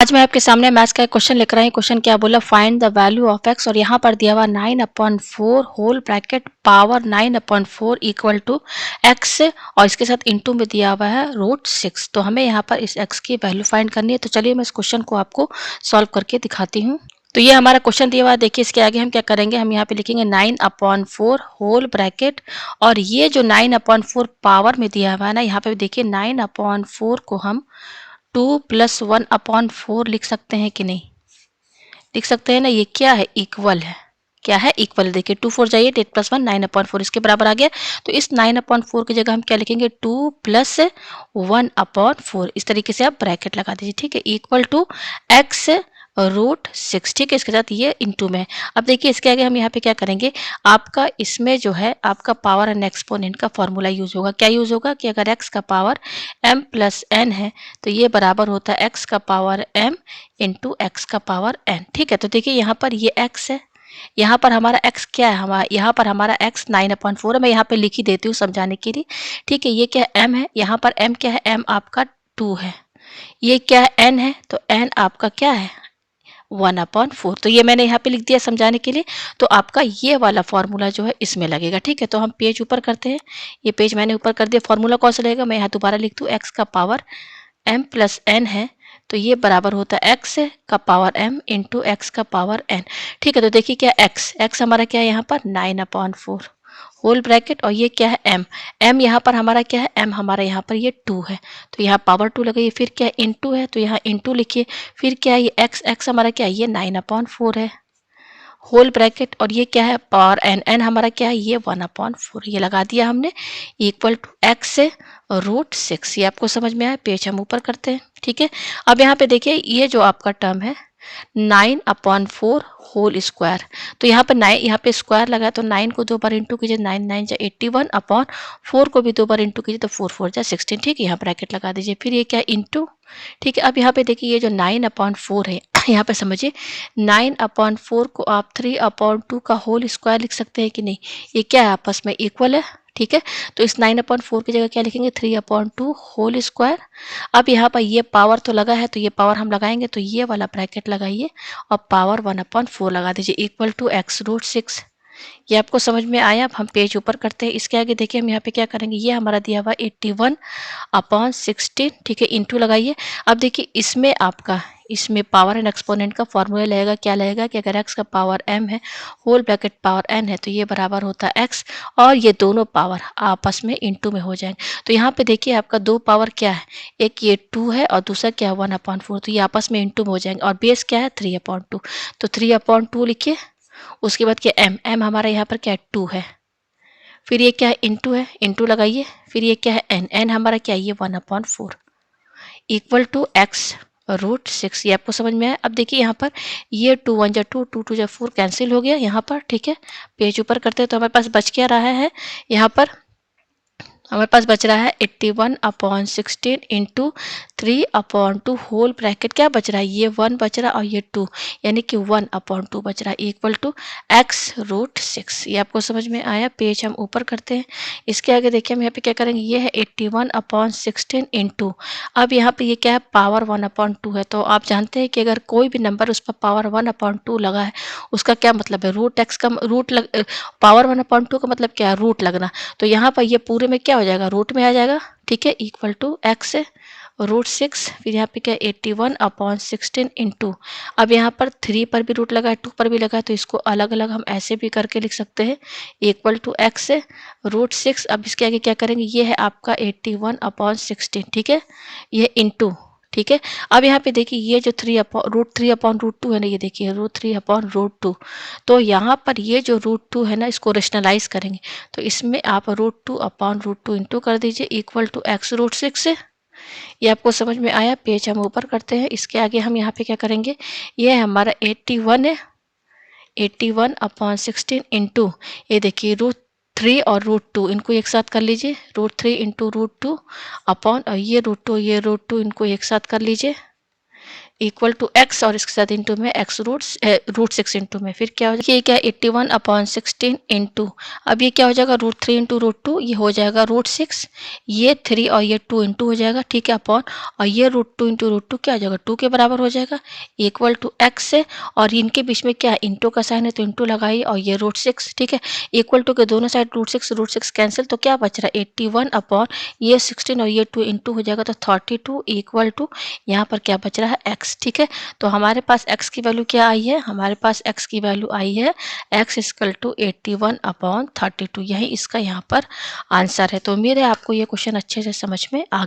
आज मैं आपके सामने मैथ्स का एक क्वेश्चन लेकर आई। क्वेश्चन क्या बोला, find the value of x, और यहाँ पर दिया हुआ 9/4 whole bracket power 9/4 equal to x, और इसके साथ इनटू में दिया हुआ है √6। तो हमें यहाँ पर इस एक्स की वैल्यू फाइंड करनी है। तो चलिए मैं इस क्वेश्चन को आपको सॉल्व करके दिखाती हूँ। तो ये हमारा क्वेश्चन दिया हुआ है। देखिए इसके आगे हम क्या करेंगे, हम यहाँ पे लिखेंगे 9/4 होल ब्रैकेट, और ये जो 9/4 पावर में दिया हुआ है ना, यहाँ पे देखिए 9/4 को हम 2 + 1/4 लिख सकते हैं कि नहीं, लिख सकते हैं ना। ये क्या है, इक्वल है। क्या है, इक्वल है। देखिए 2 4 जाइए, 8 + 1 9/4 इसके बराबर आ गया। तो इस 9/4 की जगह हम क्या लिखेंगे, 2 + 1/4। इस तरीके से आप ब्रैकेट लगा दीजिए, ठीक है, इक्वल टू एक्स √6, ठीक है। इसके साथ ये इंटू में। अब देखिए इसके आगे हम यहाँ पे क्या करेंगे, आपका इसमें जो है आपका पावर एंड एक्सपोनेंट का फॉर्मूला यूज होगा। क्या यूज होगा कि अगर एक्स का पावर m + n है तो ये बराबर होता है एक्स का पावर m इंटू एक्स का पावर n, ठीक है। तो देखिए यहाँ पर ये x है, यहाँ पर हमारा x क्या है, हमारा यहाँ पर हमारा x 9/4 है। मैं यहाँ पे लिख ही देती हूँ समझाने के लिए, ठीक है। ये क्या है, m है। यहाँ पर m क्या है, m आपका 2 है। ये क्या है, n है, तो n आपका क्या है, 1/4। तो ये मैंने यहाँ पे लिख दिया समझाने के लिए। तो आपका ये वाला फॉर्मूला जो है इसमें लगेगा, ठीक है। तो हम पेज ऊपर करते हैं। ये पेज मैंने ऊपर कर दिया। फॉर्मूला कौन सा लगेगा, मैं यहाँ दोबारा लिख दूँ, एक्स का पावर m + n है, तो ये बराबर होता है एक्स का पावर m इंटू एक्स का पावर n, ठीक है। तो देखिए क्या x हमारा क्या है, यहाँ पर 9/4 होल ब्रैकेट, और ये क्या है m यहाँ पर हमारा क्या है, m हमारा यहाँ पर ये 2 है। तो यहाँ पावर 2 लगाइए, फिर क्या है, इंटू है, तो यहाँ इंटू लिखिए। फिर क्या है, ये x हमारा क्या है, ये 9/4 है होल ब्रैकेट, और ये क्या है, पावर n हमारा क्या है, ये 1/4। ये लगा दिया हमने, इक्वल टू एक्स √6। ये आपको समझ में आया। पेज हम ऊपर करते हैं, ठीक है। अब यहाँ पे देखिए ये जो आपका टर्म है 9/4 होल स्क्वायर, तो यहाँ पर 9, यहाँ पे स्क्वायर लगा तो 9 को 2 बार इंटू कीजिए, 9 9 जा 81/4 को भी 2 बार इंटू कीजिए, तो 4 4 जा 16, ठीक है। यहाँ ब्रैकेट लगा दीजिए, फिर ये क्या इंटू, ठीक है। अब यहाँ पे देखिए ये जो 9/4 है, यहाँ पे समझिए 9/4 को आप 3/2 का होल स्क्वायर लिख सकते हैं कि नहीं। ये क्या है, आपस में इक्वल है, ठीक है। तो इस 9/4 की जगह क्या लिखेंगे, 3/2 होल स्क्वायर। अब यहाँ पर ये पावर तो लगा है, तो ये पावर हम लगाएंगे, तो ये वाला ब्रैकेट लगाइए और पावर 1/4 लगा दीजिए, इक्वल टू एक्स √6। ये आपको समझ में आया। अब हम पेज ऊपर करते हैं। इसके आगे देखिए हम यहाँ पे क्या करेंगे, ये हमारा दिया हुआ 81/16, ठीक है, इंटू लगाइए। अब देखिए इसमें आपका, इसमें पावर एंड एक्सपोनेंट का फॉर्मूला लगेगा। क्या लगेगा कि अगर x का पावर m है, होल ब्रैकेट पावर n है, तो ये बराबर होता है x, और ये दोनों पावर आपस में इंटू में हो जाएंगे। तो यहाँ पे देखिए आपका दो पावर क्या है, एक ये 2 है और दूसरा क्या है 1/4। तो ये आपस में इंटू में हो जाएंगे, और बेस क्या है 3/2। तो 3/2 लिखिए। उसके बाद क्या, m हमारा यहाँ पर क्या है 2 है। फिर ये क्या है, इंटू है, इंटू लगाइए। फिर ये क्या है, n हमारा क्या है, ये 1/4 इक्वल टू एक्स √6। ये आपको समझ में आया। अब देखिए यहाँ पर ये 2 1 जा 2, 2 2 जा 4 कैंसिल हो गया यहाँ पर, ठीक है। पेज ऊपर करते हैं तो हमारे पास बच क्या रहा है, यहाँ पर हमारे पास बच रहा है 81/16 इंटू 3/2 होल ब्रैकेट। क्या बच रहा है, ये 1 बच रहा है और ये 2, यानी कि 1/2 बच रहा है, इक्वल टू एक्स √6। ये आपको समझ में आया। पेज हम ऊपर करते हैं। इसके आगे देखिए हम यहाँ पे क्या करेंगे, ये है 81/16 इंटू, अब यहाँ पे ये क्या है, पावर 1/2 है। तो आप जानते हैं कि अगर कोई भी नंबर उस पर पावर 1/2 लगा है, उसका क्या मतलब है, √x का पावर 1/2 का मतलब क्या है, रूट लगना। तो यहाँ पर ये पूरे में क्या हो जाएगा, रूट में आ जाएगा, ठीक है, इक्वल टू एक्स √6। फिर यहाँ पे क्या 81/16 इंटू, अब यहाँ पर 3 पर भी रूट लगा है, 2 पर भी लगा है, तो इसको अलग अलग हम ऐसे भी करके लिख सकते हैं, इक्वल टू एक्स √6। अब इसके आगे क्या करेंगे, ये है आपका 81/16, ठीक है, ये इंटू, ठीक है। अब यहाँ पे देखिए ये जो √3/√2 है ना, ये देखिए √3/√2। तो यहाँ पर ये जो √2 है ना, इसको रेशनलाइज करेंगे, तो इसमें आप √2/√2 इंटू कर दीजिए, इक्वल टू एक्स √6 से। ये आपको समझ में आया। पेज हम ऊपर करते हैं। इसके आगे हम यहाँ पे क्या करेंगे, ये हमारा 81 है, 81/16 इंटू, ये देखिए √3 और √2 इनको एक साथ कर लीजिए, √3 इंटू √2 अपॉन, और ये √2 इनको एक साथ कर लीजिए, इक्वल टू एक्स और इसके साथ इंटू में एक्स रूट 6 इंटू में, फिर क्या हो जाएगा, ये क्या 81/16 इंटू, अब ये क्या हो जाएगा √3 इंटू √2, ये हो जाएगा √6, ये 3 और ये 2 इंटू हो जाएगा, ठीक है, अपॉन, और ये √2 इंटू √2 क्या हो जाएगा 2 के बराबर हो जाएगा, इक्वल टू एक्स से, और इनके बीच में क्या है इंटू का साइन है तो इंटू लगाइए, और ये √6, ठीक है, इक्वल टू के दोनों साइड √6 कैंसिल, तो क्या बच रहा है 81 अपॉन ये 16 और ये 2 इंटू हो जाएगा तो 32 इक्वल टू, यहाँ पर क्या बच रहा है x, ठीक है। तो हमारे पास x की वैल्यू क्या आई है, हमारे पास x की वैल्यू आई है x इक्वल टू 81/32, यही इसका यहाँ पर आंसर है। तो उम्मीद है आपको ये क्वेश्चन अच्छे से समझ में आ गया।